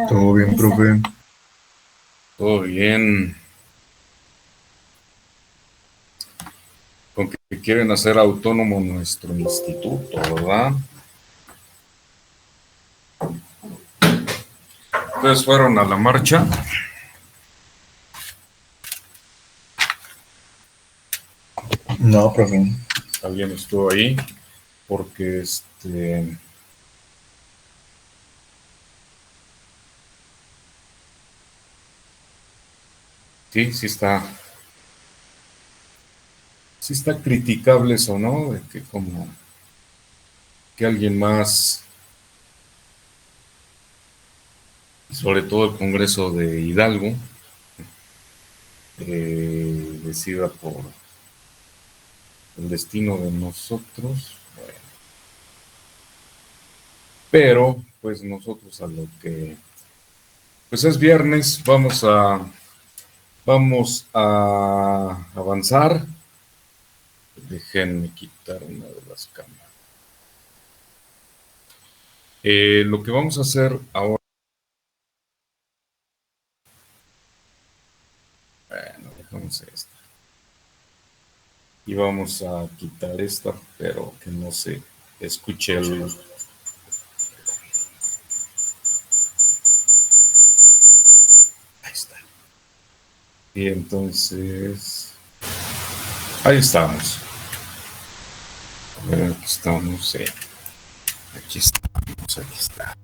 Todo bien, profe. Todo bien. Con que quieren hacer autónomo nuestro instituto, ¿verdad? Ustedes fueron a la marcha. No, profe. Alguien estuvo ahí. Porque sí, sí está. Sí está criticable eso, ¿no? De que como que alguien más, sobre todo el Congreso de Hidalgo, decida por el destino de nosotros. Bueno, pero, pues nosotros a lo que, pues es viernes, vamos a avanzar. Déjenme quitar una de las cámaras. Lo que vamos a hacer ahora, bueno, dejamos esta. Y vamos a quitar esta, pero que no se escuche el... Ahí está. Y entonces, ahí estamos. A ver, aquí estamos. Aquí estamos, aquí estamos,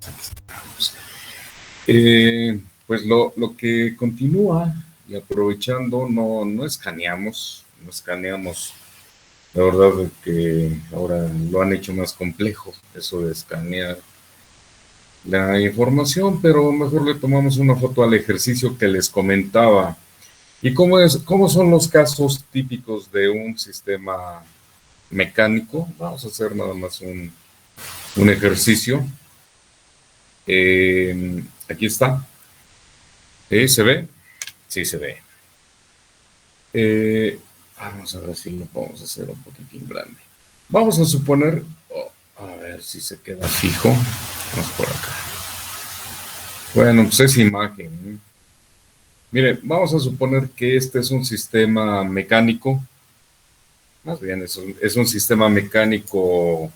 aquí estamos. Pues lo que continúa y aprovechando, no escaneamos, no escaneamos. La verdad es que ahora lo han hecho más complejo, eso de escanear la información, pero mejor le tomamos una foto al ejercicio que les comentaba. ¿Y cómo son los casos típicos de un sistema mecánico? Vamos a hacer nada más un ejercicio. Aquí está. ¿Se ve? Sí, se ve. Vamos a ver si lo podemos hacer un poquitín grande. Vamos a suponer, a ver si se queda fijo. Vamos por acá. Bueno, pues es imagen. Mire, vamos a suponer que este es un sistema mecánico. Más bien, es un sistema mecánico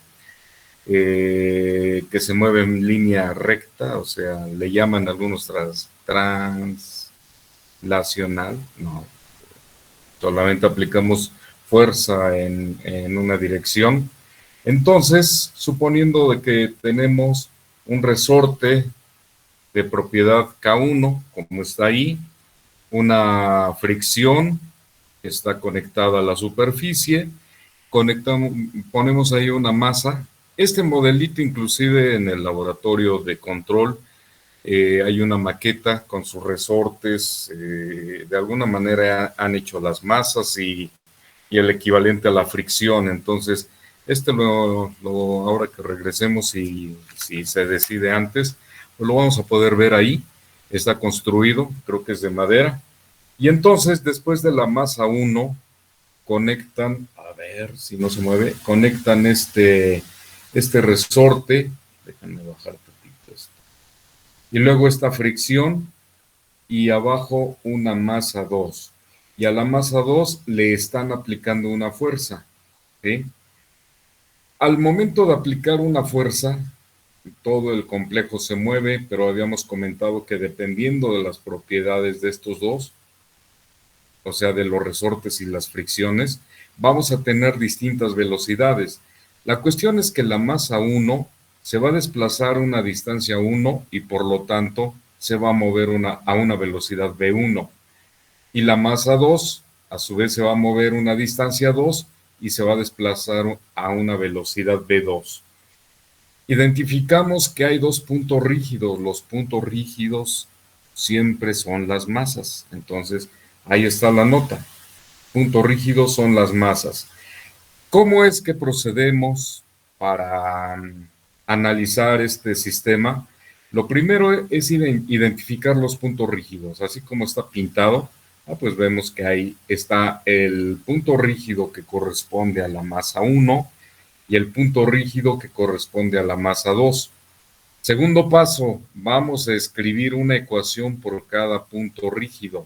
que se mueve en línea recta, o sea, le llaman algunos translacional, no, solamente aplicamos fuerza en una dirección. Entonces, suponiendo de que tenemos un resorte de propiedad K1, como está ahí, una fricción que está conectada a la superficie, ponemos ahí una masa. Este modelito inclusive en el laboratorio de control hay una maqueta con sus resortes, de alguna manera han hecho las masas y el equivalente a la fricción. Entonces, ahora que regresemos y si se decide antes, pues lo vamos a poder ver ahí. Está construido, creo que es de madera. Y entonces, después de la masa 1, conectan, a ver si no se mueve, conectan este resorte. Déjame bajar poquito esto. Y luego esta fricción y abajo una masa 2. Y a la masa 2 le están aplicando una fuerza. ¿Sí? Al momento de aplicar una fuerza, todo el complejo se mueve, pero habíamos comentado que dependiendo de las propiedades de estos dos, o sea, de los resortes y las fricciones, vamos a tener distintas velocidades. La cuestión es que la masa 1 se va a desplazar una distancia 1 y por lo tanto se va a mover a una velocidad v1. Y la masa 2 a su vez se va a mover una distancia 2 y se va a desplazar a una velocidad v2. Identificamos que hay dos puntos rígidos. Los puntos rígidos siempre son las masas. Entonces, ahí está la nota. Puntos rígidos son las masas. ¿Cómo es que procedemos para analizar este sistema? Lo primero es identificar los puntos rígidos, así como está pintado. Pues vemos que ahí está el punto rígido que corresponde a la masa 1 y el punto rígido que corresponde a la masa 2. Segundo paso, vamos a escribir una ecuación por cada punto rígido.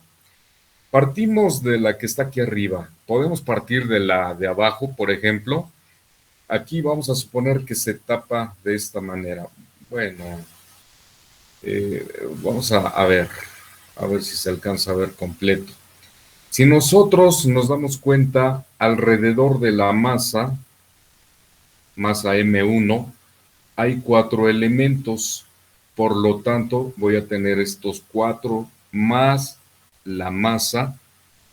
Partimos de la que está aquí arriba. Podemos partir de la de abajo, por ejemplo. Aquí vamos a suponer que se tapa de esta manera. Bueno, vamos a ver si se alcanza a ver completo. Si nosotros nos damos cuenta, alrededor de la masa M1, hay 4 elementos. Por lo tanto, voy a tener estos 4 más la masa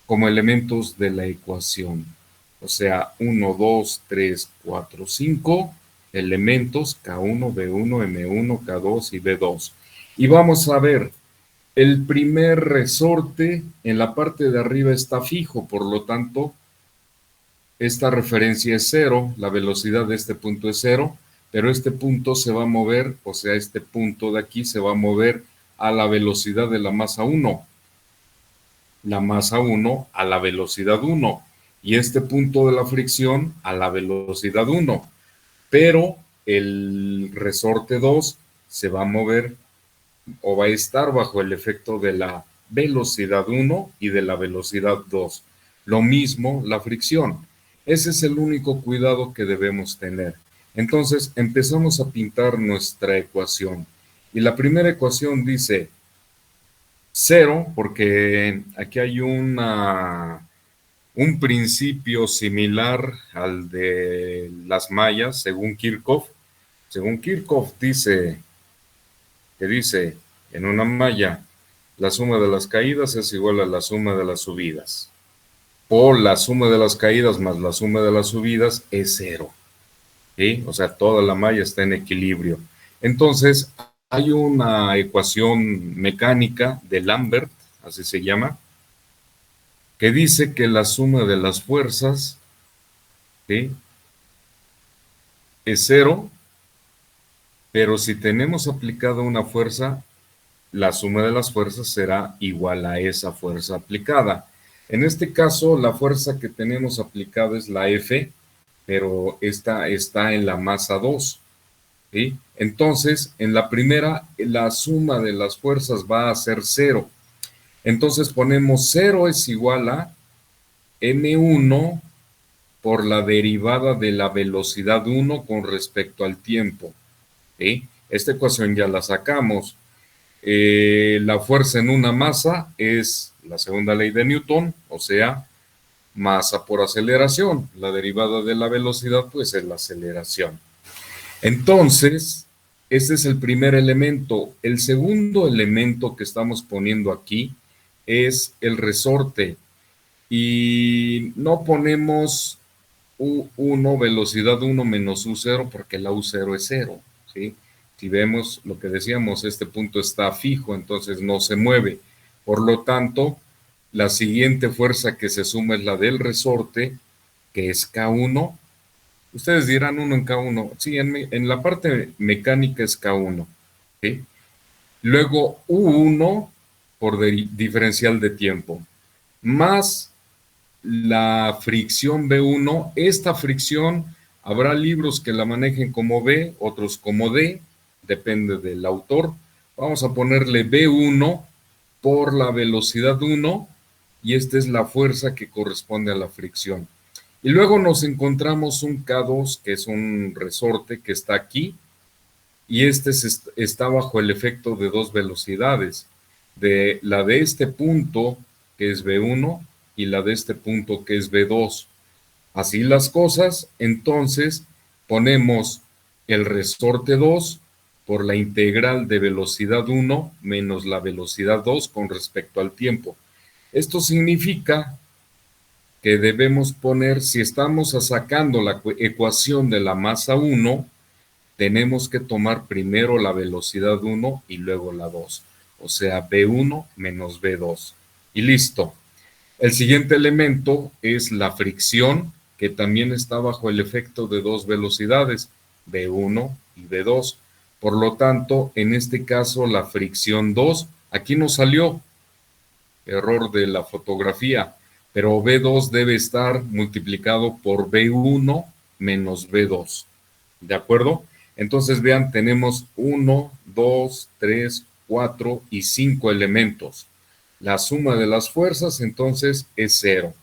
como elementos de la ecuación. O sea, 1, 2, 3, 4, 5 elementos, K1, B1, M1, K2 y B2. Y vamos a ver, el primer resorte en la parte de arriba está fijo, por lo tanto, esta referencia es 0, la velocidad de este punto es 0, pero este punto se va a mover, o sea, este punto de aquí se va a mover a la velocidad de la masa 1. La masa 1 a la velocidad 1 y este punto de la fricción a la velocidad 1. Pero el resorte 2 se va a mover o va a estar bajo el efecto de la velocidad 1 y de la velocidad 2. Lo mismo la fricción. Ese es el único cuidado que debemos tener. Entonces empezamos a pintar nuestra ecuación. Y la primera ecuación dice 0, porque aquí hay un principio similar al de las mallas, según Kirchhoff. Según Kirchhoff dice en una malla, la suma de las caídas es igual a la suma de las subidas. O la suma de las caídas más la suma de las subidas es 0. ¿Sí? O sea, toda la malla está en equilibrio. Entonces, hay una ecuación mecánica de Lambert, así se llama, que dice que la suma de las fuerzas, ¿sí?, es 0, pero si tenemos aplicada una fuerza, la suma de las fuerzas será igual a esa fuerza aplicada. En este caso, la fuerza que tenemos aplicada es la F, pero esta está en la masa 2. ¿Sí? Entonces, en la primera, la suma de las fuerzas va a ser 0. Entonces ponemos 0 es igual a M1 por la derivada de la velocidad 1 con respecto al tiempo. ¿Sí? Esta ecuación ya la sacamos. La fuerza en una masa es la segunda ley de Newton, o sea, masa por aceleración. La derivada de la velocidad, pues, es la aceleración. Entonces, este es el primer elemento. El segundo elemento que estamos poniendo aquí es el resorte. Y no ponemos U1, velocidad 1 menos U0, porque la U0 es 0, ¿sí? Si vemos lo que decíamos, este punto está fijo, entonces no se mueve. Por lo tanto, la siguiente fuerza que se suma es la del resorte, que es K1. Ustedes dirán 1 en K1. Sí, en la parte mecánica es K1. ¿Sí? Luego U1 por diferencial de tiempo, más la fricción B1. Esta fricción, habrá libros que la manejen como B, otros como D, depende del autor. Vamos a ponerle B1 por la velocidad 1 y esta es la fuerza que corresponde a la fricción. Y luego nos encontramos un K2, que es un resorte que está aquí, y este está bajo el efecto de dos velocidades, de la de este punto, que es B1, y la de este punto, que es B2. Así las cosas, entonces ponemos el resorte 2 por la integral de velocidad 1 menos la velocidad 2 con respecto al tiempo. Esto significa que debemos poner, si estamos sacando la ecuación de la masa 1, tenemos que tomar primero la velocidad 1 y luego la 2. O sea, B1 menos B2. Y listo. El siguiente elemento es la fricción, que también está bajo el efecto de dos velocidades, B1 y B2. Por lo tanto, en este caso, la fricción 2, aquí nos salió error de la fotografía, pero B2 debe estar multiplicado por B1 menos B2. ¿De acuerdo? Entonces, vean, tenemos 1, 2, 3, 4 y 5 elementos. La suma de las fuerzas, entonces, es 0.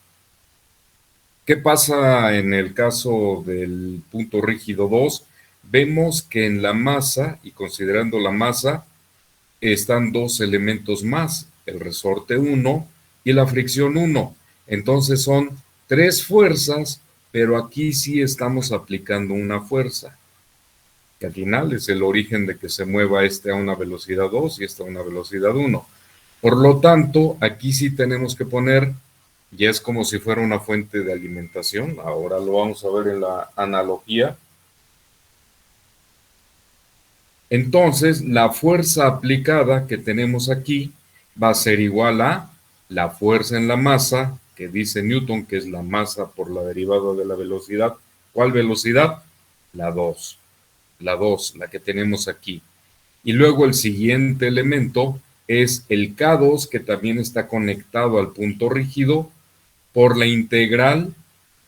¿Qué pasa en el caso del punto rígido 2? Vemos que en la masa, y considerando la masa, están dos elementos más, el resorte 1 y la fricción 1. Entonces son 3 fuerzas, pero aquí sí estamos aplicando una fuerza, que al final es el origen de que se mueva este a una velocidad 2 y este a una velocidad 1. Por lo tanto, aquí sí tenemos que poner, ya es como si fuera una fuente de alimentación, ahora lo vamos a ver en la analogía. Entonces, la fuerza aplicada que tenemos aquí va a ser igual a la fuerza en la masa, que dice Newton, que es la masa por la derivada de la velocidad. ¿Cuál velocidad? La 2. La 2, la que tenemos aquí. Y luego el siguiente elemento es el K2, que también está conectado al punto rígido por la integral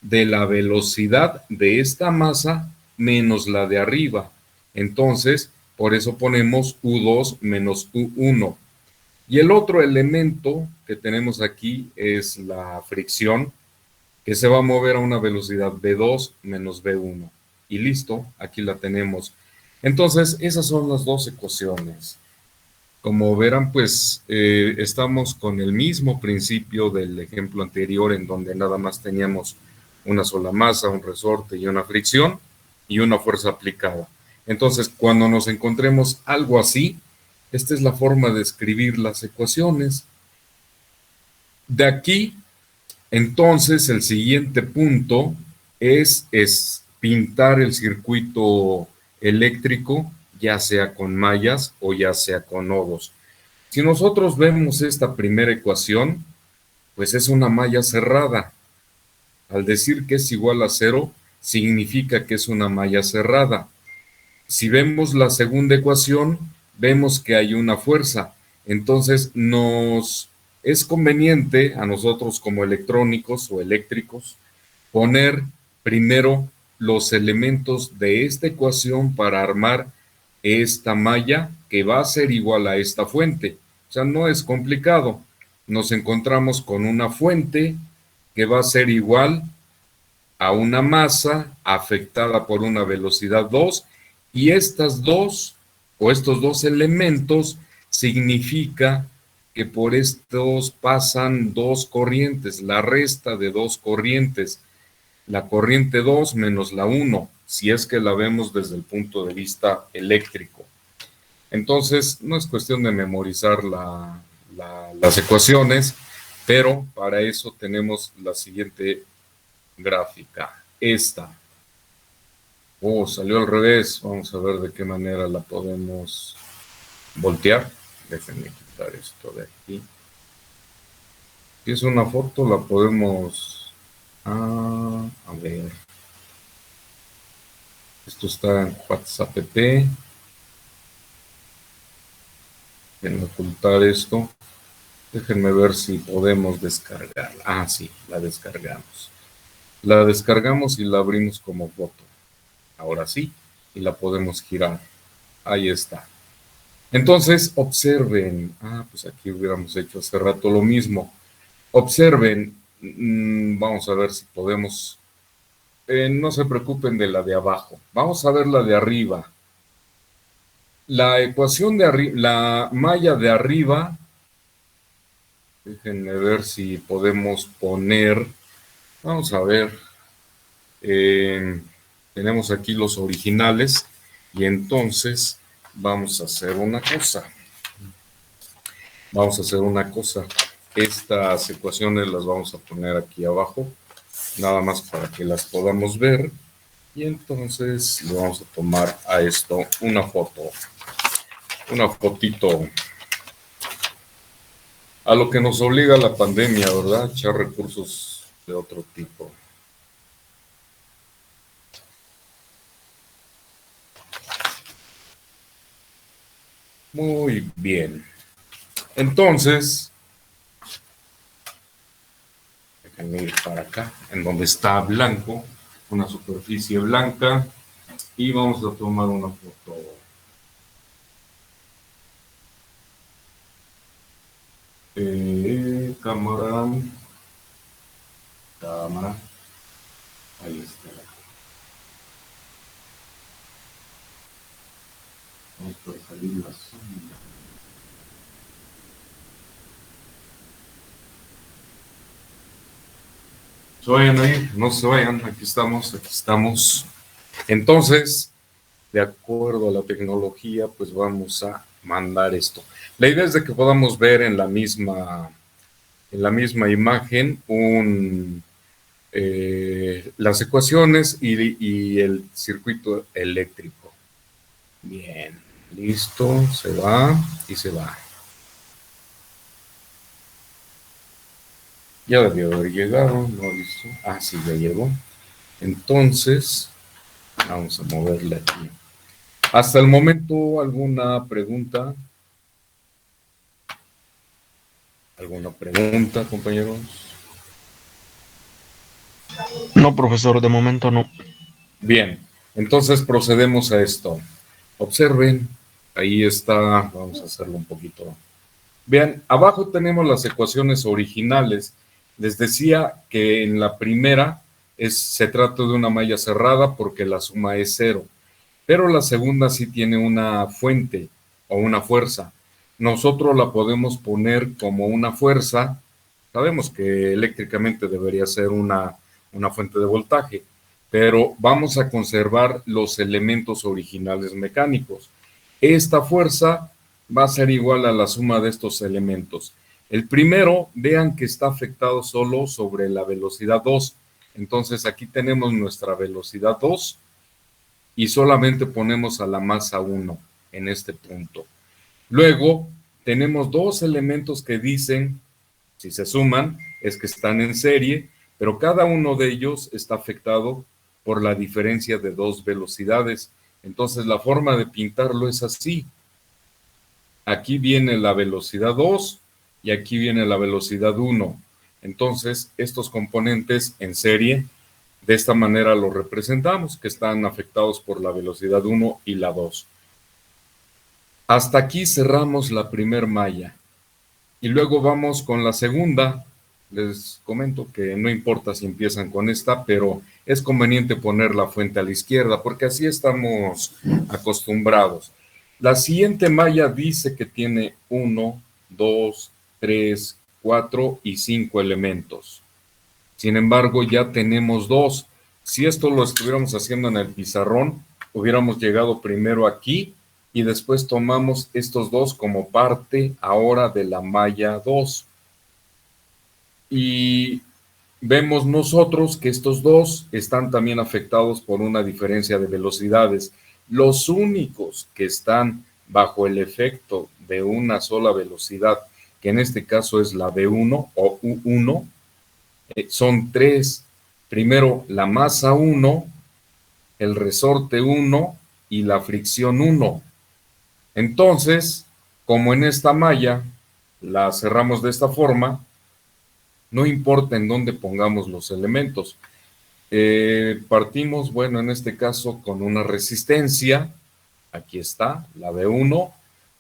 de la velocidad de esta masa menos la de arriba. Entonces, por eso ponemos U2 menos U1. Y el otro elemento que tenemos aquí es la fricción, que se va a mover a una velocidad V2 menos V1. Y listo, aquí la tenemos. Entonces, esas son las dos ecuaciones. Como verán, pues estamos con el mismo principio del ejemplo anterior, en donde nada más teníamos una sola masa, un resorte y una fricción y una fuerza aplicada. Entonces, cuando nos encontremos algo así, esta es la forma de escribir las ecuaciones. De aquí, entonces, el siguiente punto es pintar el circuito eléctrico, ya sea con mallas o ya sea con nodos. Si nosotros vemos esta primera ecuación, pues es una malla cerrada. Al decir que es igual a 0, significa que es una malla cerrada. Si vemos la segunda ecuación, vemos que hay una fuerza. Entonces nos es conveniente a nosotros como electrónicos o eléctricos poner primero los elementos de esta ecuación para armar esta malla que va a ser igual a esta fuente. O sea, no es complicado. Nos encontramos con una fuente que va a ser igual a una masa afectada por una velocidad 2 y estas dos o estos dos elementos significa que por estos pasan dos corrientes, la resta de dos corrientes, la corriente 2 menos la 1, si es que la vemos desde el punto de vista eléctrico. Entonces, no es cuestión de memorizar las ecuaciones, pero para eso tenemos la siguiente gráfica. Esta. Oh, salió al revés. Vamos a ver de qué manera la podemos voltear. Déjenme quitar esto de aquí. Si es una foto, la podemos... a ver. Esto está en WhatsApp. Déjenme ocultar esto. Déjenme ver si podemos descargarla. Ah, sí, la descargamos. La descargamos y la abrimos como foto. Ahora sí, y la podemos girar. Ahí está. Entonces, observen. Pues aquí hubiéramos hecho hace rato lo mismo. Observen. Vamos a ver si podemos. No se preocupen de la de abajo. Vamos a ver la de arriba. La ecuación de arriba, la malla de arriba. Déjenme ver si podemos poner. Vamos a ver. Tenemos aquí los originales. Y entonces vamos a hacer una cosa. Vamos a hacer una cosa. Estas ecuaciones las vamos a poner aquí abajo, nada más para que las podamos ver. Y entonces le vamos a tomar a esto una foto. Una fotito. A lo que nos obliga la pandemia, ¿verdad? Echar recursos de otro tipo. Muy bien. Entonces, déjenme ir para acá, en donde está blanco, una superficie blanca. y vamos a tomar una foto. Cámara, ahí está. Vamos a salir la sombra. Se vayan ahí, no se vayan, aquí estamos, aquí estamos. Entonces, de acuerdo a la tecnología, pues vamos a mandar esto. La idea es de que podamos ver en la misma imagen las ecuaciones y el circuito eléctrico. Bien, listo, se va y se va. Ya debió haber llegado, no listo. Ah, sí, ya llegó. Entonces, vamos a moverle aquí. Hasta el momento, ¿alguna pregunta? ¿Alguna pregunta, compañeros? No, profesor, de momento no. Bien, entonces procedemos a esto. Observen, ahí está, vamos a hacerlo un poquito. Vean, abajo tenemos las ecuaciones originales. Les decía que en la primera se trata de una malla cerrada porque la suma es 0, pero la segunda sí tiene una fuente o una fuerza. Nosotros la podemos poner como una fuerza. Sabemos que eléctricamente debería ser una fuente de voltaje, pero vamos a conservar los elementos originales mecánicos. Esta fuerza va a ser igual a la suma de estos elementos. El primero, vean que está afectado solo sobre la velocidad 2. Entonces aquí tenemos nuestra velocidad 2 y solamente ponemos a la masa 1 en este punto. Luego tenemos dos elementos que dicen, si se suman, es que están en serie, pero cada uno de ellos está afectado por la diferencia de dos velocidades. Entonces la forma de pintarlo es así. Aquí viene la velocidad 2 y aquí viene la velocidad 1. Entonces estos componentes en serie, de esta manera los representamos, que están afectados por la velocidad 1 y la 2. Hasta aquí cerramos la primer malla. Y luego vamos con la segunda. Les comento que no importa si empiezan con esta, pero es conveniente poner la fuente a la izquierda, porque así estamos acostumbrados. La siguiente malla dice que tiene 1, 2, 3, 4 y 5 elementos. Sin embargo, ya tenemos 2. Si esto lo estuviéramos haciendo en el pizarrón, hubiéramos llegado primero aquí y después tomamos estos 2 como parte ahora de la malla 2. Y vemos nosotros que estos 2 están también afectados por una diferencia de velocidades. Los únicos que están bajo el efecto de una sola velocidad, que en este caso es la V1 o U1, son 3. Primero, la masa 1, el resorte 1 y la fricción 1. Entonces, como en esta malla la cerramos de esta forma, no importa en dónde pongamos los elementos. Partimos, bueno, en este caso con una resistencia, aquí está, la V1,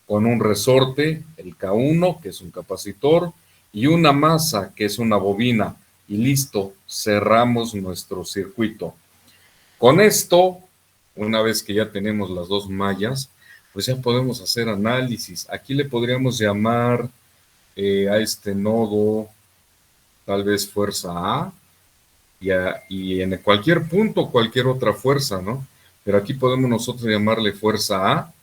con un resorte, el K1, que es un capacitor, y una masa, que es una bobina, y listo, cerramos nuestro circuito. Con esto, una vez que ya tenemos las dos mallas, pues ya podemos hacer análisis. Aquí le podríamos llamar a este nodo tal vez fuerza A y en cualquier punto cualquier otra fuerza, ¿no? Pero aquí podemos nosotros llamarle fuerza A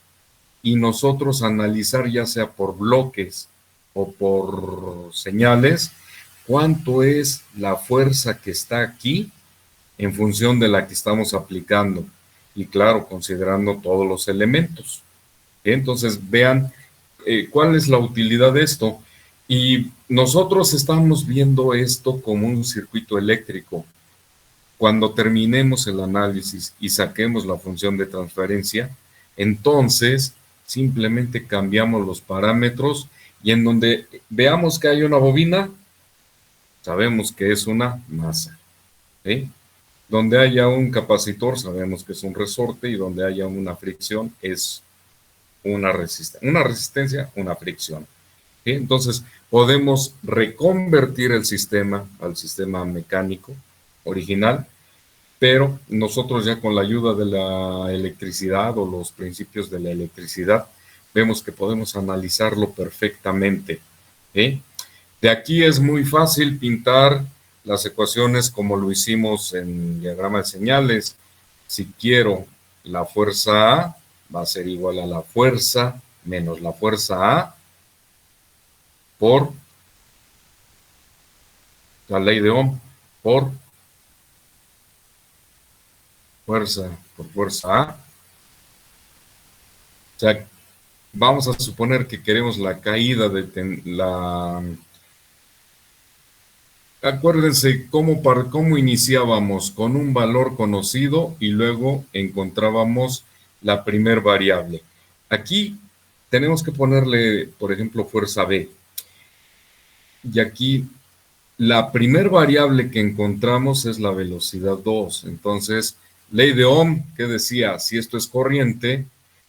y nosotros analizar ya sea por bloques o por señales cuánto es la fuerza que está aquí en función de la que estamos aplicando y claro, considerando todos los elementos. Entonces vean cuál es la utilidad de esto. Y nosotros estamos viendo esto como un circuito eléctrico. Cuando terminemos el análisis y saquemos la función de transferencia, entonces simplemente cambiamos los parámetros y en donde veamos que hay una bobina, sabemos que es una masa. ¿Sí? Donde haya un capacitor, sabemos que es un resorte, y donde haya una fricción es una resistencia. Una resistencia, una fricción. ¿Sí? Entonces, podemos reconvertir el sistema al sistema mecánico original, pero nosotros ya con la ayuda de la electricidad o los principios de la electricidad, vemos que podemos analizarlo perfectamente. ¿Sí? De aquí es muy fácil pintar las ecuaciones como lo hicimos en diagrama de señales. Si quiero la fuerza A, va a ser igual a la fuerza menos la fuerza A por la ley de Ohm, por fuerza A. O sea, vamos a suponer que queremos la caída de la... Acuérdense cómo iniciábamos con un valor conocido y luego encontrábamos la primer variable. Aquí tenemos que ponerle, por ejemplo, fuerza B. Y aquí la primer variable que encontramos es la velocidad 2. Entonces, ley de Ohm, que decía, si esto es corriente,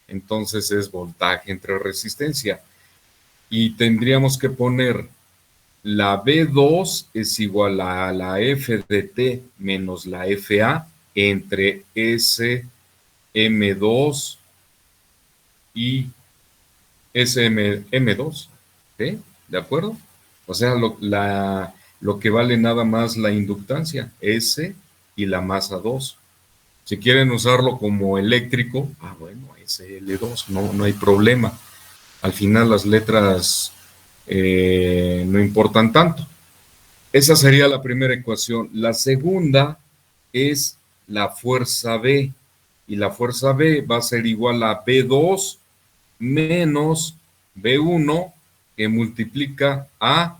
entonces es voltaje entre resistencia. Y tendríamos que poner la B2 es igual a la F de T menos la FA entre SM2 y SM2. ¿Sí? ¿De acuerdo? O sea, lo que vale nada más la inductancia, S y la masa 2. Si quieren usarlo como eléctrico, bueno, SL2, no hay problema. Al final las letras no importan tanto. Esa sería la primera ecuación. La segunda es la fuerza B. Y la fuerza B va a ser igual a B2 menos B1 que multiplica a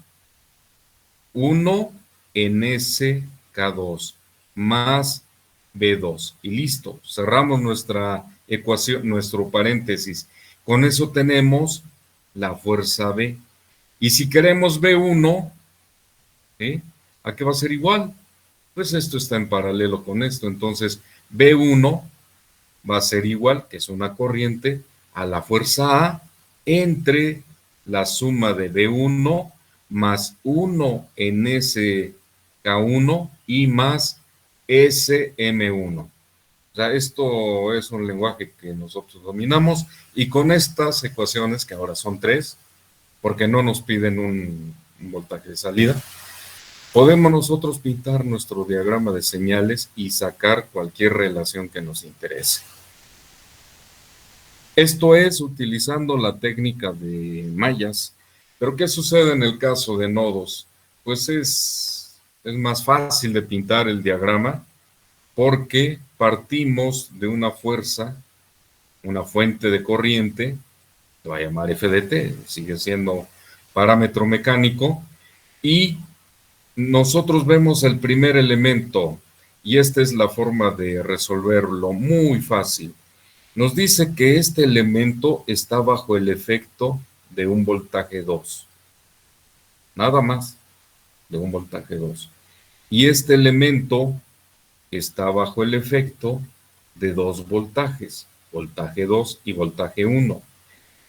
1 en SK2 más B2. Y listo, cerramos nuestra ecuación, nuestro paréntesis. Con eso tenemos la fuerza B. Y si queremos B1, ¿a qué va a ser igual? Pues esto está en paralelo con esto. Entonces, B1 va a ser igual, que es una corriente, a la fuerza A entre la suma de B1 más 1 en SK1 y más SM1. O sea, esto es un lenguaje que nosotros dominamos, y con estas ecuaciones, que ahora son 3, porque no nos piden un voltaje de salida, podemos nosotros pintar nuestro diagrama de señales y sacar cualquier relación que nos interese. Esto es utilizando la técnica de mallas. Pero ¿qué sucede en el caso de nodos? Pues es más fácil de pintar el diagrama porque partimos de una fuerza, una fuente de corriente, se va a llamar F de T, sigue siendo parámetro mecánico, y nosotros vemos el primer elemento, y esta es la forma de resolverlo, muy fácil. Nos dice que este elemento está bajo el efecto de un voltaje 2. Nada más, de un voltaje 2. Y este elemento está bajo el efecto de 2 voltajes, voltaje 2 y voltaje 1.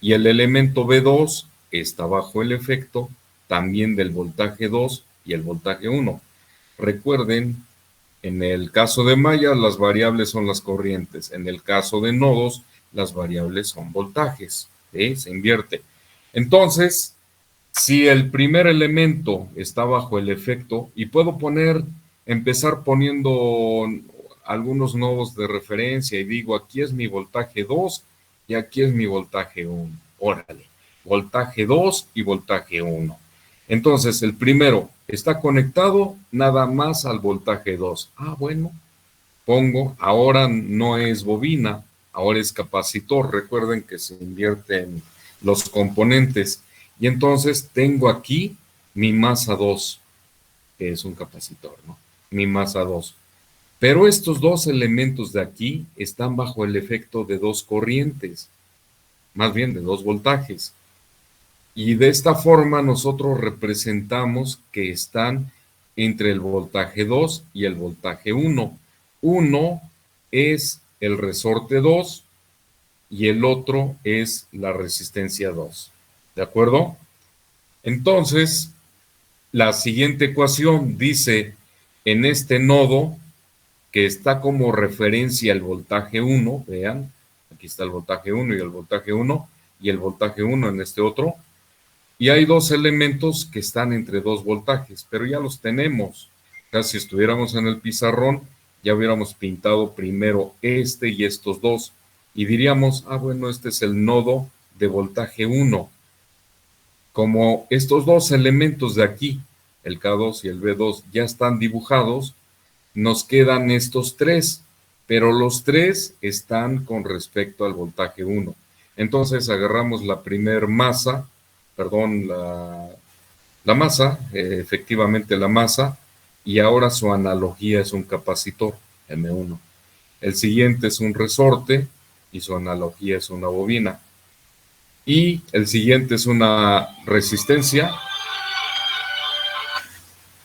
Y el elemento B2 está bajo el efecto también del voltaje 2 y el voltaje 1. Recuerden, en el caso de mallas, las variables son las corrientes. En el caso de nodos, las variables son voltajes. Se invierte. Entonces, si el primer elemento está bajo el efecto, y puedo empezar poniendo algunos nodos de referencia, y digo, aquí es mi voltaje 2 y aquí es mi voltaje 1. Órale, voltaje 2 y voltaje 1. Entonces, el primero está conectado nada más al voltaje 2. Bueno, pongo, ahora no es bobina, ahora es capacitor. Recuerden que se invierten los componentes. Y entonces tengo aquí mi masa 2, que es un capacitor, ¿no? Mi masa 2. Pero estos dos elementos de aquí están bajo el efecto de 2 corrientes, más bien de 2 voltajes. Y de esta forma nosotros representamos que están entre el voltaje 2 y el voltaje 1. Uno es el resorte 2 y el otro es la resistencia 2. ¿De acuerdo? Entonces, la siguiente ecuación dice, en este nodo, que está como referencia el voltaje 1, vean, aquí está el voltaje 1 y el voltaje 1, y el voltaje 1 en este otro, y hay dos elementos que están entre dos voltajes, pero ya los tenemos. O sea, si estuviéramos en el pizarrón, ya hubiéramos pintado primero este y estos dos, y diríamos, ah, bueno, este es el nodo de voltaje 1. Como estos dos elementos de aquí, el K2 y el B2, ya están dibujados, nos quedan estos tres, pero los tres están con respecto al voltaje 1. Entonces agarramos la primer masa, perdón, la masa, efectivamente la masa, y ahora su analogía es un capacitor, M1. El siguiente es un resorte y su analogía es una bobina. Y el siguiente es una resistencia.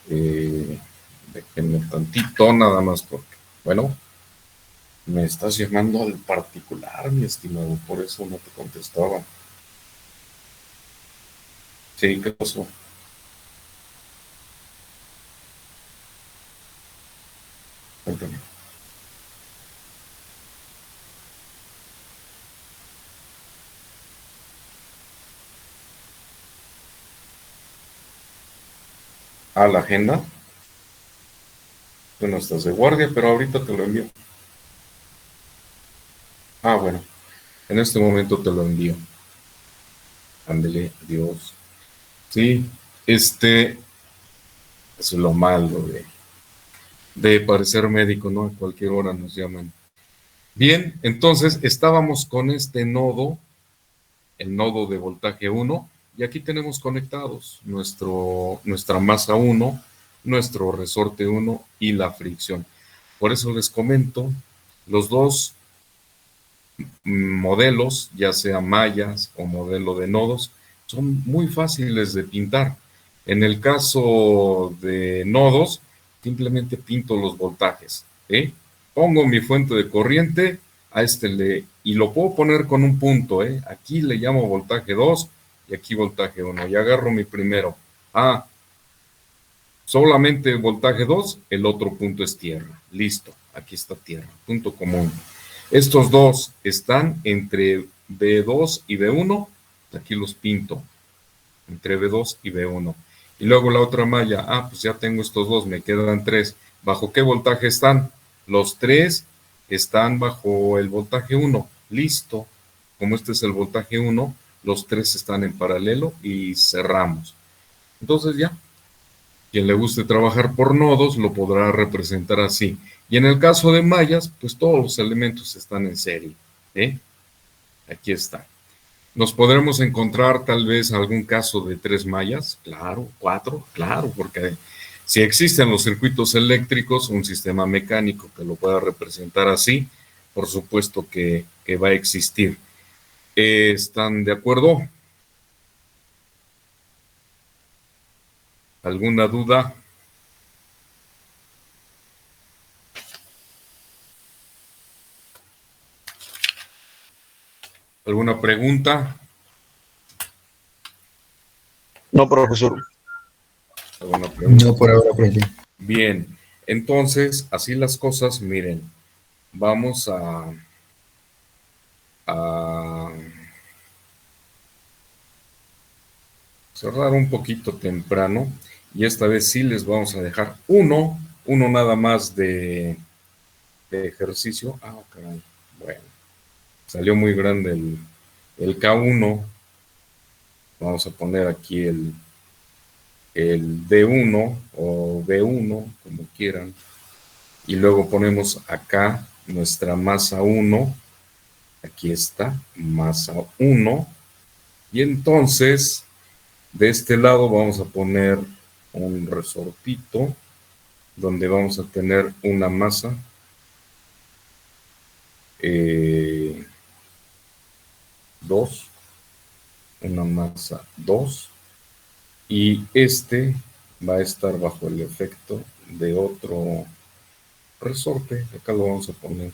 Déjenme tantito, nada más porque, bueno, me estás llamando al particular, mi estimado, por eso no te contestaba. Sí, ¿qué pasó? Cuéntame. Ah, la agenda. Tú no estás de guardia, pero ahorita te lo envío. Ah, bueno, en este momento te lo envío. Ándele, Dios. Sí, eso es lo malo de parecer médico, ¿no? A cualquier hora nos llaman. Bien, entonces estábamos con este nodo, el nodo de voltaje 1, y aquí tenemos conectados nuestra masa 1, nuestro resorte 1 y la fricción. Por eso les comento, los dos modelos, ya sea mallas o modelo de nodos, son muy fáciles de pintar. En el caso de nodos, simplemente pinto los voltajes. Pongo mi fuente de corriente y lo puedo poner con un punto. Aquí le llamo voltaje 2 y aquí voltaje 1. Y agarro mi primero. Solamente voltaje 2, el otro punto es tierra. Listo, aquí está tierra, punto común. Estos dos están entre B2 y B1, aquí los pinto, entre B2 y B1. Y luego la otra malla, pues ya tengo estos dos, me quedan tres. ¿Bajo qué voltaje están? Los tres están bajo el voltaje 1, listo. Como este es el voltaje 1, los tres están en paralelo y cerramos. Entonces ya, quien le guste trabajar por nodos lo podrá representar así. Y en el caso de mallas, pues todos los elementos están en serie. Aquí está. ¿Nos podremos encontrar tal vez algún caso de 3 mallas? Claro, 4, claro, porque si existen los circuitos eléctricos, un sistema mecánico que lo pueda representar así, por supuesto que va a existir. ¿Están de acuerdo? ¿Alguna duda? ¿Alguna pregunta? No, profesor. ¿Alguna pregunta? No por ahora, profe. Bien, entonces, así las cosas, miren, vamos a cerrar un poquito temprano y esta vez sí les vamos a dejar uno nada más de ejercicio. Caray, bueno, salió muy grande el K1. Vamos a poner aquí el D1 o B1, como quieran. Y luego ponemos acá nuestra masa 1. Aquí está, masa 1. Y entonces, de este lado vamos a poner un resortito donde vamos a tener una masa 2, una masa 2, y este va a estar bajo el efecto de otro resorte, acá lo vamos a poner.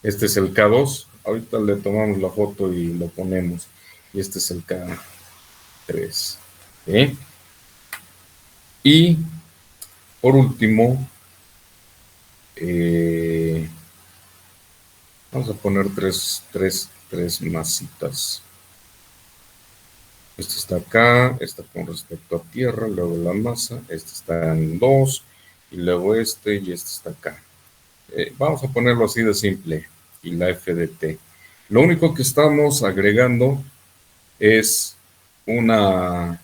Este es el K2, ahorita le tomamos la foto y lo ponemos. Y este es el K3. ¿Sí? Y por último, vamos a poner tres masitas. Este está acá, está con respecto a tierra, luego la masa, este está en 2, y luego este y este está acá. Vamos a ponerlo así de simple, y la F de T. Lo único que estamos agregando es una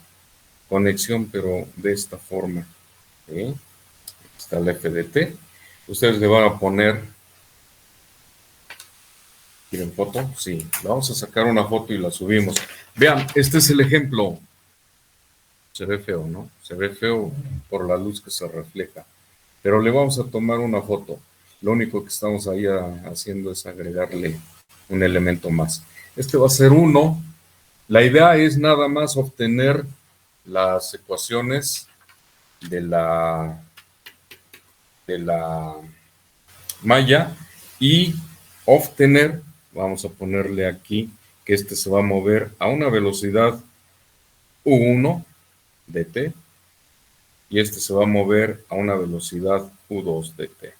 conexión, pero de esta forma. ¿Sí? Está la F de T. Ustedes le van a poner, ¿quieren foto? Sí, vamos a sacar una foto y la subimos. Vean, este es el ejemplo. Se ve feo, ¿no? Se ve feo por la luz que se refleja. Pero le vamos a tomar una foto. Lo único que estamos ahí haciendo es agregarle un elemento más. Este va a ser 1. La idea es nada más obtener las ecuaciones de la malla y obtener, vamos a ponerle aquí, que este se va a mover a una velocidad U1 de t y este se va a mover a una velocidad U2 de t.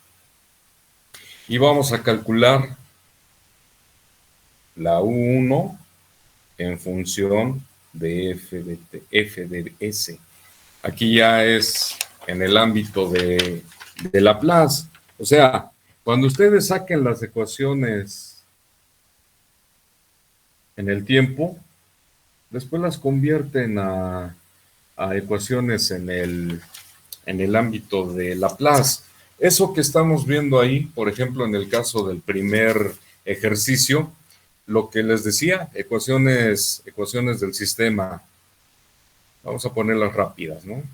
Y vamos a calcular la U1 en función de f de s. Aquí ya es en el ámbito de Laplace. O sea, cuando ustedes saquen las ecuaciones en el tiempo, después las convierten a ecuaciones en el ámbito de Laplace. Eso que estamos viendo ahí, por ejemplo, en el caso del primer ejercicio, lo que les decía, ecuaciones del sistema, vamos a ponerlas rápidas, ¿no?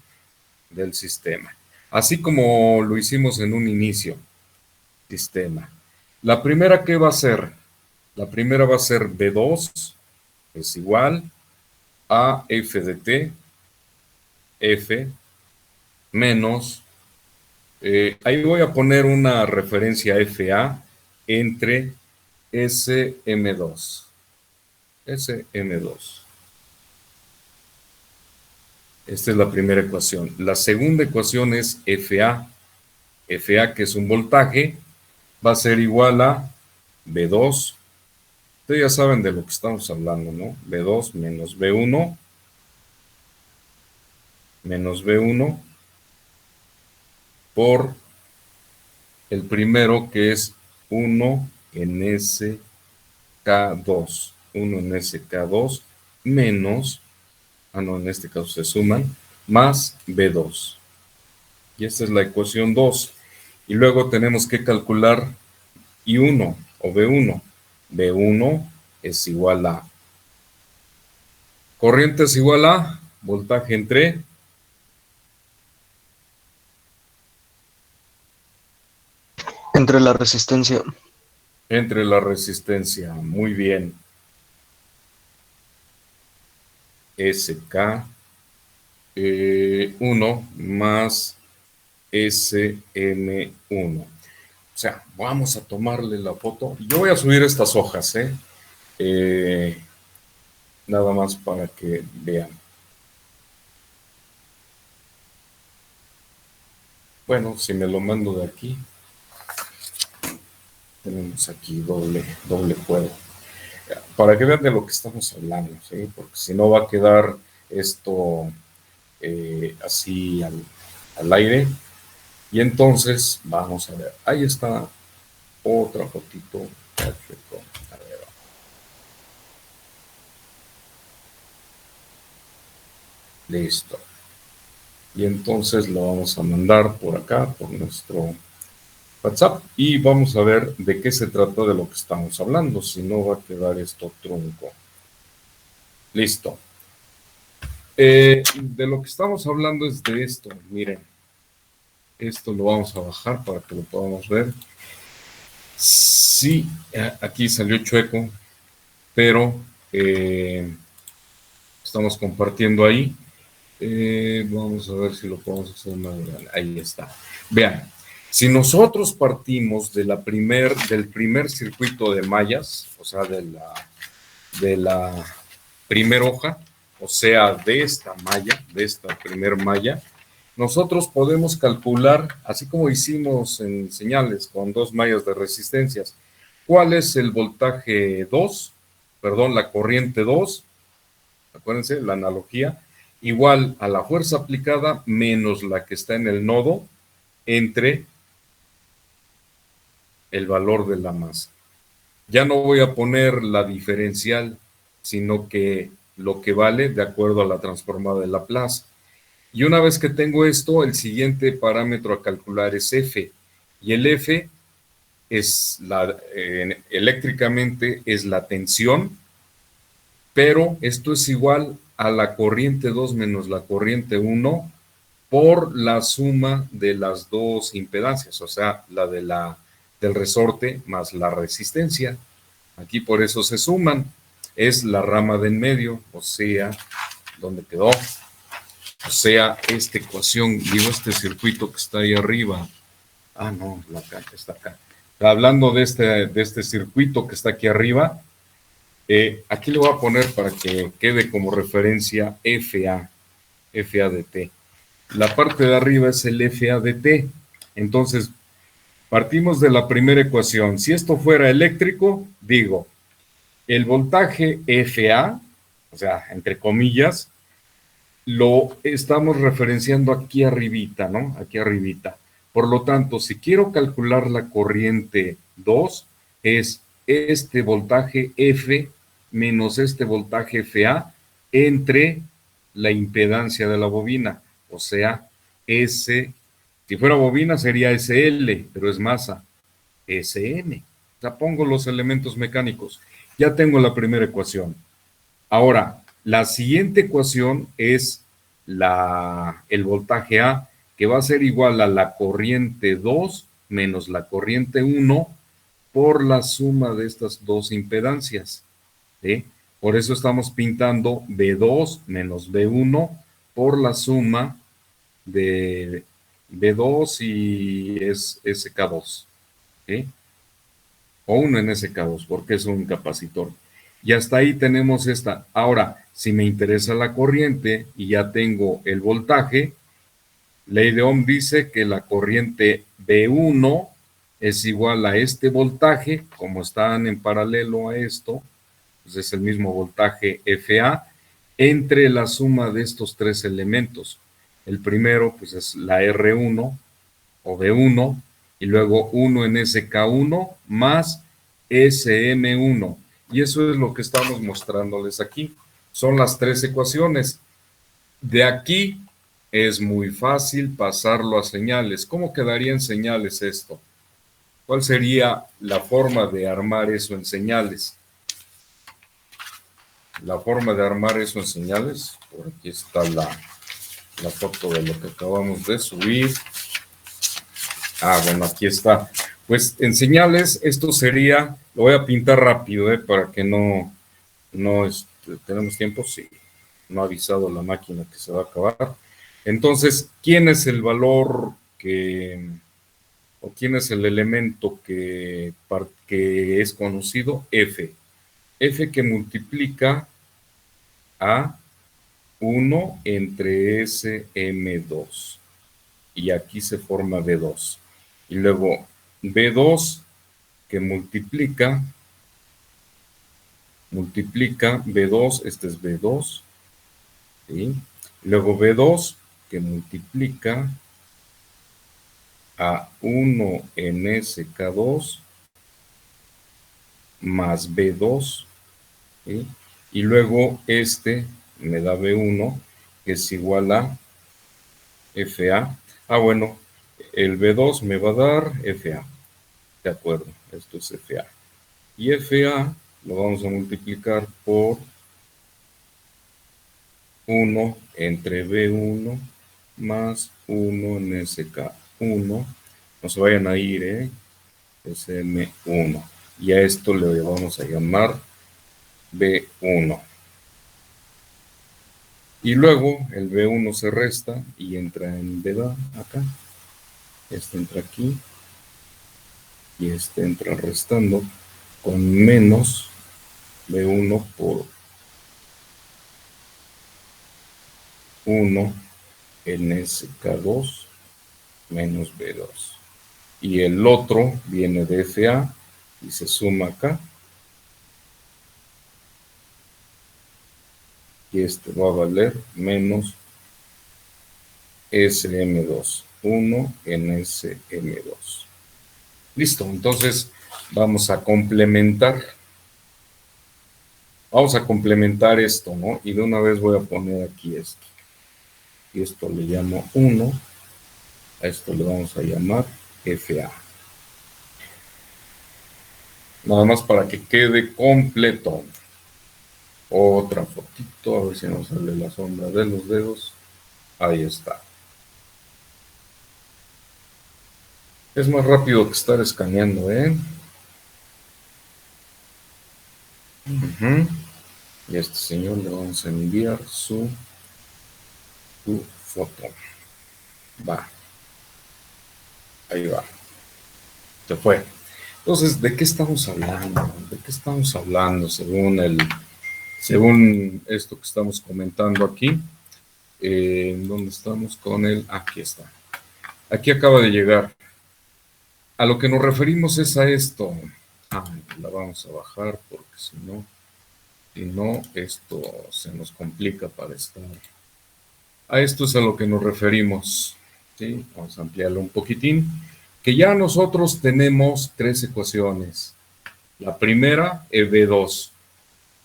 Del sistema. Así como lo hicimos en un inicio, sistema. La primera, ¿qué va a ser? La primera va a ser B2, es igual a F de T, F, menos, ahí voy a poner una referencia FA entre SM2. SM2. Esta es la primera ecuación. La segunda ecuación es FA. FA, que es un voltaje, va a ser igual a B2. Ustedes ya saben de lo que estamos hablando, ¿no? B2 menos B1 por el primero, que es 1 en SK2. 1 en SK2 menos, no, en este caso se suman, más B2. Y esta es la ecuación 2. Y luego tenemos que calcular I1 o B1. B1 es igual a, corriente es igual a voltaje Entre la resistencia. entre la resistencia. Muy bien. SK1 más SM1. O sea, vamos a tomarle la foto. Yo voy a subir estas hojas, nada más para que vean. Bueno, si me lo mando de aquí, tenemos aquí doble juego. Para que vean de lo que estamos hablando, ¿sí? Porque si no va a quedar esto así al aire. Y entonces, vamos a ver, ahí está otra fotito. Perfecto. A ver. Listo. Y entonces lo vamos a mandar por acá, por nuestro WhatsApp, y vamos a ver de qué se trata de lo que estamos hablando, si no va a quedar esto trunco. Listo. De lo que estamos hablando es de esto, miren. Esto lo vamos a bajar para que lo podamos ver. Sí, aquí salió chueco, pero estamos compartiendo ahí. Vamos a ver si lo podemos hacer más grande. Ahí está. Vean, si nosotros partimos del primer circuito de mallas, o sea, de la primera hoja, o sea, de esta malla, de esta primer malla, nosotros podemos calcular, así como hicimos en señales con dos mallas de resistencias, cuál es el voltaje 2, perdón, la corriente 2, acuérdense, la analogía, igual a la fuerza aplicada menos la que está en el nodo entre el valor de la masa. Ya no voy a poner la diferencial, sino que lo que vale de acuerdo a la transformada de Laplace. Y una vez que tengo esto, el siguiente parámetro a calcular es F. Y el F es eléctricamente es la tensión, pero esto es igual a la corriente 2 menos la corriente 1 por la suma de las dos impedancias, o sea, la del resorte más la resistencia. Aquí por eso se suman. Es la rama de en medio, o sea, ¿dónde quedó? O sea, esta ecuación, digo, este circuito que está ahí arriba. Ah, no, está acá. Hablando de este circuito que está aquí arriba, aquí le voy a poner para que quede como referencia FA de T. La parte de arriba es el FA de T. Entonces, partimos de la primera ecuación. Si esto fuera eléctrico, digo, el voltaje FA, o sea, entre comillas, lo estamos referenciando aquí arribita, ¿no? Aquí arribita. Por lo tanto, si quiero calcular la corriente 2, es este voltaje F menos este voltaje FA entre la impedancia de la bobina, o sea, S, si fuera bobina sería SL, pero es masa, SN. O sea, pongo los elementos mecánicos. Ya tengo la primera ecuación. Ahora, la siguiente ecuación es el voltaje A, que va a ser igual a la corriente 2 menos la corriente 1 por la suma de estas dos impedancias. ¿Sí? Por eso estamos pintando B2 menos B1 por la suma de B2 y es SK2. ¿Sí? O 1 en SK2, porque es un capacitor. Y hasta ahí tenemos esta. Ahora, si me interesa la corriente y ya tengo el voltaje, ley de Ohm dice que la corriente B1 es igual a este voltaje, como están en paralelo a esto, pues es el mismo voltaje FA, entre la suma de estos tres elementos. El primero, pues es la R1 o B1, y luego 1 en SK1 más SM1. Y eso es lo que estamos mostrándoles aquí. Son las tres ecuaciones. De aquí es muy fácil pasarlo a señales. ¿Cómo quedaría en señales esto? ¿Cuál sería la forma de armar eso en señales? La forma de armar eso en señales, por aquí está la foto de lo que acabamos de subir. Ah, bueno, aquí está. Pues en señales, esto sería, lo voy a pintar rápido, para que no tenemos tiempo, sí, no ha avisado la máquina que se va a acabar. Entonces, ¿quién es el valor o quién es el elemento que es conocido? F. F que multiplica a 1 entre SM2. Y aquí se forma B2. Y luego B2 que multiplica B2, este es B2, ¿sí? Luego B2 que multiplica a 1 en SK2 más B2, ¿sí? Y luego este me da B1 que es igual a FA. Ah, bueno, el B2 me va a dar FA. De acuerdo, esto es FA. Y FA lo vamos a multiplicar por 1 entre B1 más 1 en SK1. No se vayan a ir, SM1. Y a esto le vamos a llamar B1. Y luego el B1 se resta y entra en B2 acá. Este entra aquí. Y este entra restando con menos B1 por 1 NSK2 menos B2. Y el otro viene de FA y se suma acá. Y este va a valer menos SM2, 1 NSM2. Listo, entonces vamos a complementar. Vamos a complementar esto, ¿no? Y de una vez voy a poner aquí esto. Y esto le llamo 1. A esto le vamos a llamar FA. Nada más para que quede completo. Otra fotito, a ver si nos sale la sombra de los dedos. Ahí está. Es más rápido que estar escaneando, ¿eh? Y a este señor le vamos a enviar su foto. Va. Ahí va. Se fue. Entonces, ¿de qué estamos hablando? ¿De qué estamos hablando según esto que estamos comentando aquí? ¿Dónde estamos con él? Aquí está. Aquí acaba de llegar. A lo que nos referimos es a esto. La vamos a bajar porque si no, esto se nos complica para estar. A esto es a lo que nos referimos. ¿Sí? Vamos a ampliarlo un poquitín. Que ya nosotros tenemos 3 ecuaciones. La primera, B2.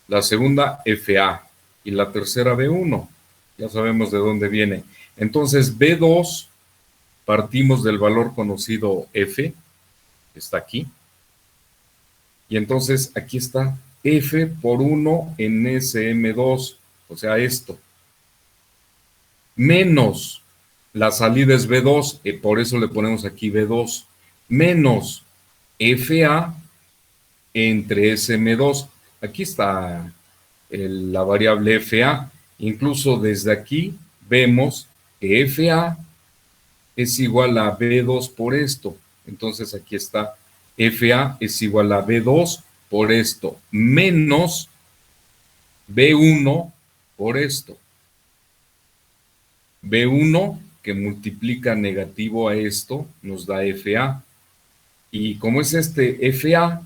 La segunda, FA. Y la tercera, B1. Ya sabemos de dónde viene. Entonces, B2, partimos del valor conocido F, que está aquí. Y entonces, aquí está F por 1 en SM2, o sea, esto. Menos la salida es B2, por eso le ponemos aquí B2, menos FA entre SM2. Aquí está la variable FA. Incluso desde aquí vemos que FA es igual a B2 por esto. Entonces aquí está FA es igual a B2 por esto, menos B1 por esto. B1 que multiplica negativo a esto nos da FA. Y como es este FA,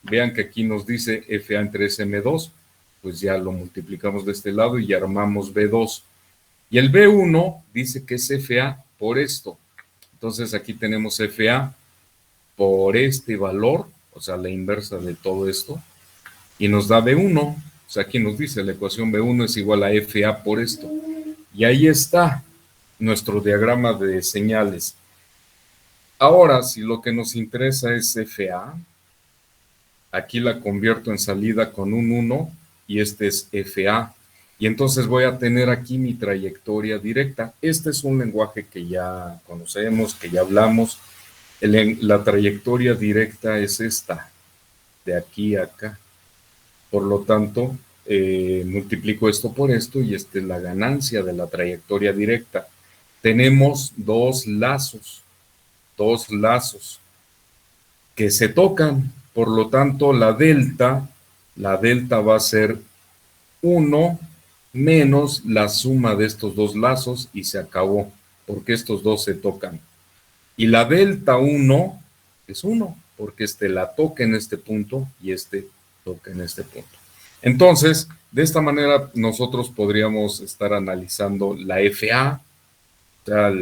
vean que aquí nos dice FA entre SM2, pues ya lo multiplicamos de este lado y ya armamos B2. Y el B1 dice que es FA por esto. Entonces aquí tenemos FA por este valor, o sea, la inversa de todo esto, y nos da B1. O sea, aquí nos dice la ecuación B1 es igual a FA por esto. Y ahí está nuestro diagrama de señales. Ahora, si lo que nos interesa es FA, aquí la convierto en salida con un 1 y este es FA. Y entonces voy a tener aquí mi trayectoria directa. Este es un lenguaje que ya conocemos, que ya hablamos. La trayectoria directa es esta, de aquí a acá. Por lo tanto, multiplico esto por esto y esta es la ganancia de la trayectoria directa. Tenemos dos lazos que se tocan. Por lo tanto, la delta va a ser 1 menos la suma de estos dos lazos y se acabó, porque estos dos se tocan. Y la delta 1 es 1, porque la toca en este punto y toca en este punto. Entonces, de esta manera nosotros podríamos estar analizando la FA, o sea,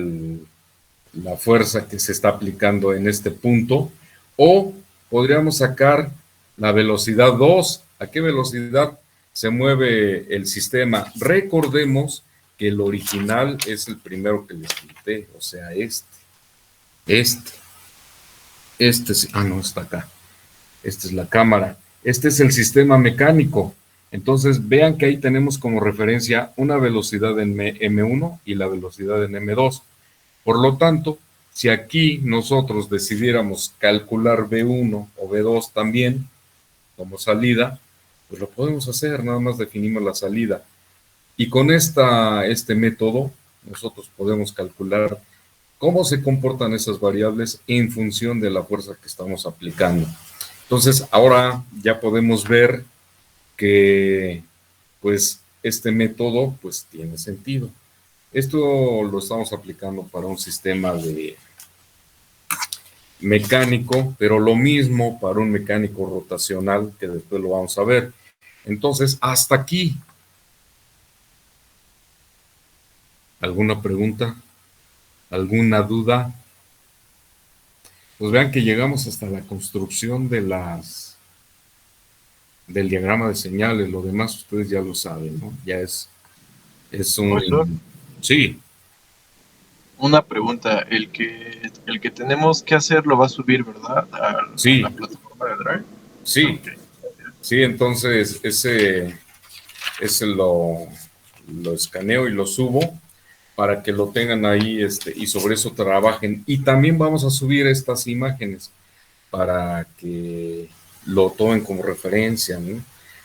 la fuerza que se está aplicando en este punto, o podríamos sacar la velocidad 2. ¿A qué velocidad se mueve el sistema? Recordemos que el original es el primero que les quité, o sea, no, está acá. Esta es la cámara. Este es el sistema mecánico. Entonces, vean que ahí tenemos como referencia una velocidad en M1 y la velocidad en M2. Por lo tanto, si aquí nosotros decidiéramos calcular B1 o B2 también como salida, pues lo podemos hacer, nada más definimos la salida. Y con este método nosotros podemos calcular cómo se comportan esas variables en función de la fuerza que estamos aplicando. Entonces, ahora ya podemos ver que pues este método pues tiene sentido. Esto lo estamos aplicando para un sistema de mecánico, pero lo mismo para un mecánico rotacional, que después lo vamos a ver. Entonces, hasta aquí. ¿Alguna pregunta? ¿Alguna duda? Pues vean que llegamos hasta la construcción de del diagrama de señales. Lo demás ustedes ya lo saben, ¿no? Ya es Profesor, un... Sí, una pregunta. El que tenemos que hacer lo va a subir, ¿verdad? A la sí, plataforma de Drive. sí. Ok. Sí, entonces ese lo escaneo y lo subo para que lo tengan ahí y sobre eso trabajen. Y también vamos a subir estas imágenes para que lo tomen como referencia, ¿no?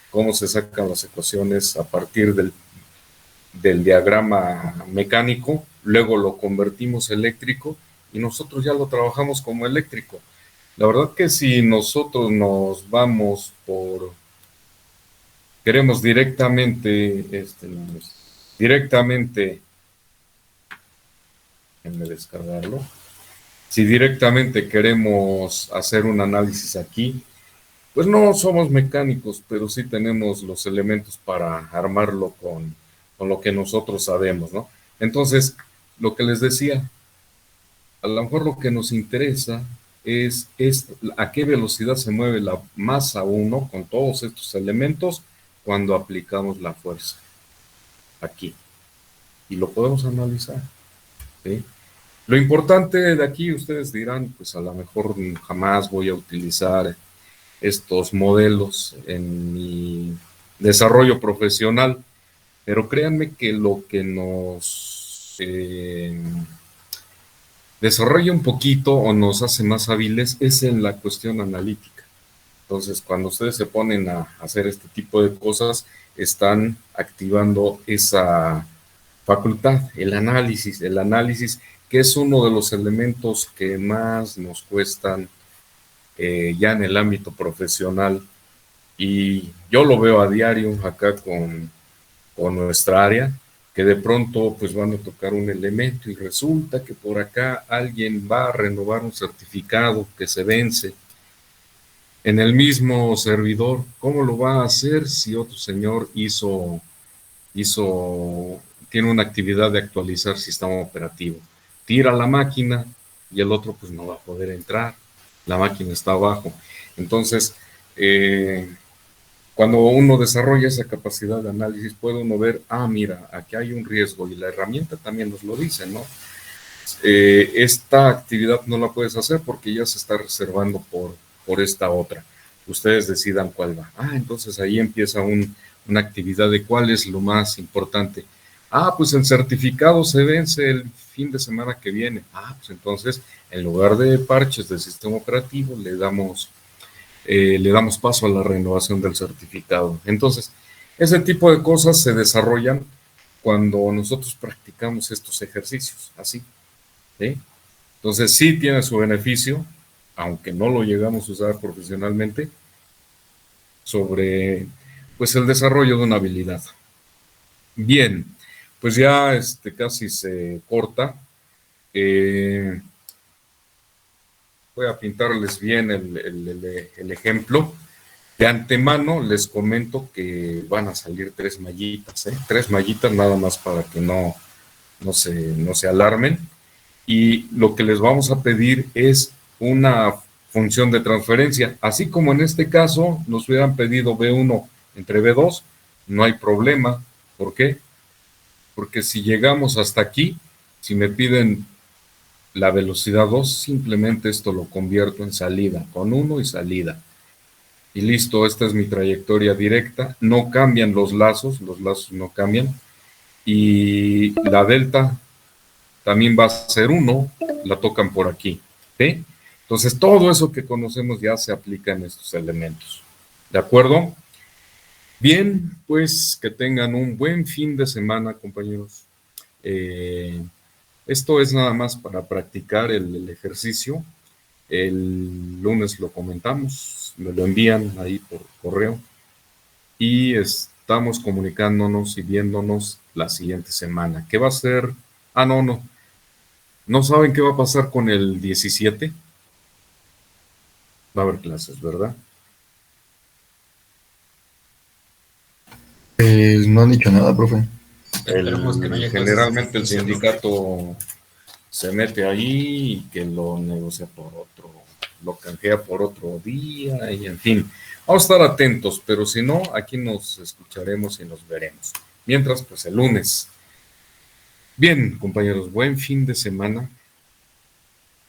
Cómo se sacan las ecuaciones a partir del diagrama mecánico, luego lo convertimos a eléctrico y nosotros ya lo trabajamos como eléctrico. La verdad que si nosotros nos vamos queremos directamente, déjenme descargarlo, si directamente queremos hacer un análisis aquí, pues no somos mecánicos, pero sí tenemos los elementos para armarlo con lo que nosotros sabemos, ¿no? Entonces, lo que les decía, a lo mejor lo que nos interesa es a qué velocidad se mueve la masa 1 con todos estos elementos cuando aplicamos la fuerza aquí. Y lo podemos analizar, ¿sí? Lo importante de aquí, ustedes dirán, pues a lo mejor jamás voy a utilizar estos modelos en mi desarrollo profesional, pero créanme que lo que nos desarrolla un poquito o nos hace más hábiles es en la cuestión analítica. Entonces, cuando ustedes se ponen a hacer este tipo de cosas, están activando esa facultad, el análisis, que es uno de los elementos que más nos cuestan ya en el ámbito profesional. Y yo lo veo a diario acá con nuestra área, que de pronto pues van a tocar un elemento y resulta que por acá alguien va a renovar un certificado que se vence en el mismo servidor. ¿Cómo lo va a hacer si otro señor tiene una actividad de actualizar sistema operativo? Tira la máquina y el otro pues no va a poder entrar. La máquina está abajo. Entonces, cuando uno desarrolla esa capacidad de análisis, puede uno ver, mira, aquí hay un riesgo y la herramienta también nos lo dice, ¿no? Esta actividad no la puedes hacer porque ya se está reservando por esta otra. Ustedes decidan cuál va. Entonces ahí empieza una actividad de cuál es lo más importante. Pues el certificado se vence el fin de semana que viene. Pues entonces, en lugar de parches del sistema operativo, le damos paso a la renovación del certificado. Entonces, ese tipo de cosas se desarrollan cuando nosotros practicamos estos ejercicios, así. ¿Sí? Entonces, sí tiene su beneficio, aunque no lo llegamos a usar profesionalmente, sobre pues el desarrollo de una habilidad. Bien, pues ya casi se corta. Voy a pintarles bien el ejemplo. De antemano les comento que van a salir 3 mallitas, 3 mallitas nada más para que no se alarmen. Y lo que les vamos a pedir es una función de transferencia. Así como en este caso nos hubieran pedido B1 entre B2, no hay problema. ¿Por qué? Porque si llegamos hasta aquí, si me piden la velocidad 2, simplemente esto lo convierto en salida, con 1 y salida. Y listo, esta es mi trayectoria directa. No cambian los lazos no cambian. Y la delta también va a ser 1, la tocan por aquí. ¿Sí? Entonces, todo eso que conocemos ya se aplica en estos elementos. ¿De acuerdo? Bien, pues que tengan un buen fin de semana, compañeros. Esto es nada más para practicar el ejercicio. El lunes lo comentamos, me lo envían ahí por correo y estamos comunicándonos y viéndonos la siguiente semana. ¿Qué va a ser? Ah, no saben qué va a pasar con el 17. Va a haber clases, ¿verdad? No han dicho nada, profe. Esperemos que no haya clases Generalmente el esta semana. sindicato se mete ahí y que lo negocia por otro, lo canjea por otro día y en fin. Vamos a estar atentos, pero si no, aquí nos escucharemos y nos veremos. Mientras, pues el lunes. Bien, compañeros, buen fin de semana.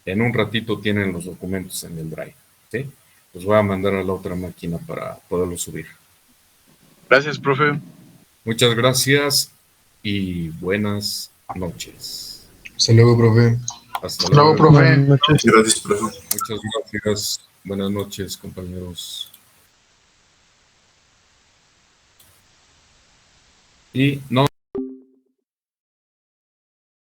En un ratito tienen los documentos en el Drive, ¿sí? Los voy a mandar a la otra máquina para poderlos subir. Gracias, profe. Muchas gracias y buenas noches. Hasta luego, profe. Hasta Luego, luego. profe. Gracias, profe. Muchas gracias. Buenas noches, compañeros. Y no.